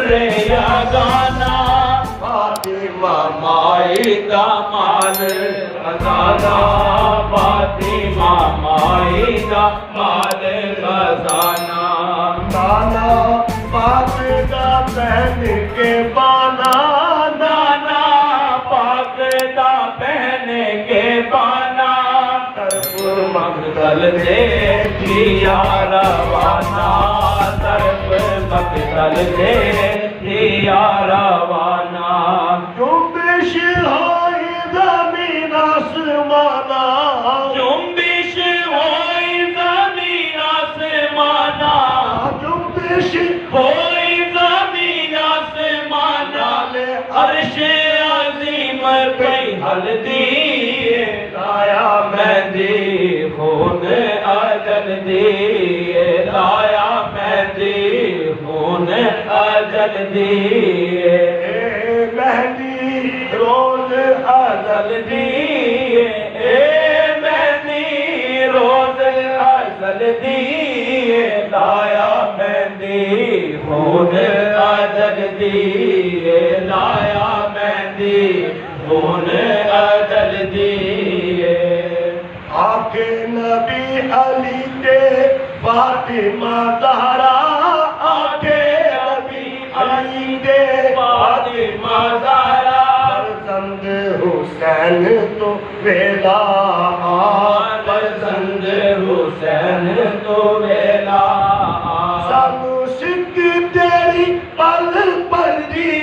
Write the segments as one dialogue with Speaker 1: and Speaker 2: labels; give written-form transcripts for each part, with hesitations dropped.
Speaker 1: रे या गाना फातिमा माई दा माल खजाना फातिमा माई दा माल खजाना
Speaker 2: नाना पाक दा पहन के बाना
Speaker 1: नाना पाक दा पहन के बाना तरफ मकतल दे दिया रवाना तरफ मकतल दे दिया रवाना
Speaker 2: जुम्बिश होई ज़मीन आसमाना
Speaker 1: जुम्बिश होई ज़मीन आसमाना
Speaker 2: जुम्बिश
Speaker 1: होई ज़मीन आसमाना अर्श अज़ीम पे हल्दी लाया मेहंदी खून अजल दी लाया मेहंदी खून अजल दी
Speaker 2: मेहंदी रोज
Speaker 1: अजल दी मेहंदी रोज अजल दी लाया मेहंदी खून अजल दी लाया मेहंदी खून अजल दी
Speaker 2: आके नबी अली के फातिमा ज़हरा आके नबी अली के
Speaker 1: फातिमा ज़हरा
Speaker 2: फर्जंद हुसैन तो वेला
Speaker 1: फर्जंद हुसैन तो वेला
Speaker 2: सानू सिख तेरी पल पल दी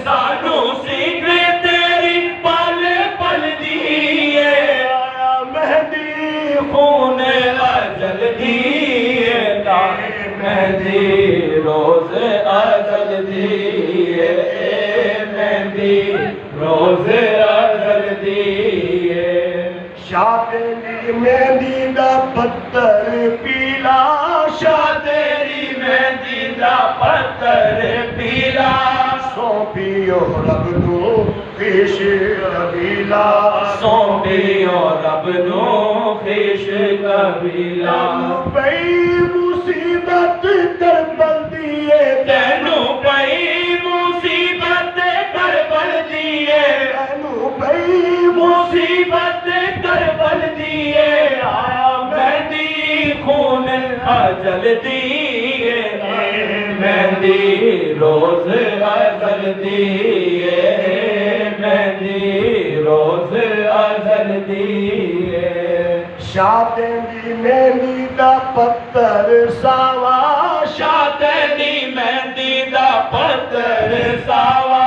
Speaker 1: सानू सिख तेरी पल पल दी
Speaker 2: मेहंदी
Speaker 1: खून अजल दी मेहंदी रोज अजल दी मेहंदी रोज अजल दी
Speaker 2: शादी मेहंदी दा पत्थर पीला
Speaker 1: तेरी मेहंदी दा पत्थर पीला
Speaker 2: सौंपियो रब नू पेश कबीला
Speaker 1: सौंपियो रब नू पेश कबीला
Speaker 2: पई मुसीबत करबल दिए
Speaker 1: तैनू पई मुसीबत करबल दिए
Speaker 2: तैनू पई
Speaker 1: मुसीबत करबल दिए आया मेहंदी खून अजल दिए मेहंदी रोज अजल दिए मेहंदी रोज अजल दिए
Speaker 2: शादी मेहंदी दा पत्थर सावा
Speaker 1: शादी मेहंदी दा पत्थर सावा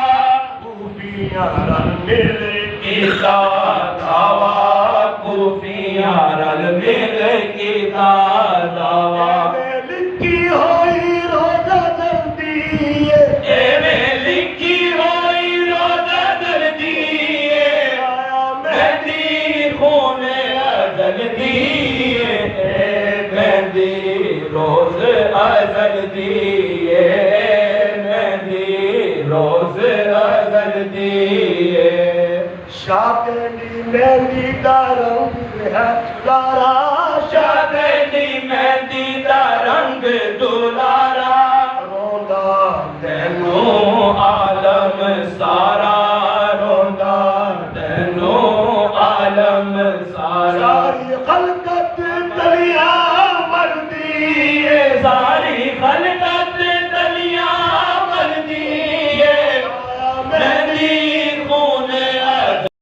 Speaker 2: खूबियां रल मिल
Speaker 1: कीता दावा खूबियां रल मिल कीता दावा
Speaker 2: लिखी होई रोजा जल्दी
Speaker 1: एवें लिखी होई रोजा जल्दी मेहंदी खून अजल दी मेहंदी रोज अजल दी मेहंदी रोज अजल दी
Speaker 2: शादी मेहंदी दा रंग है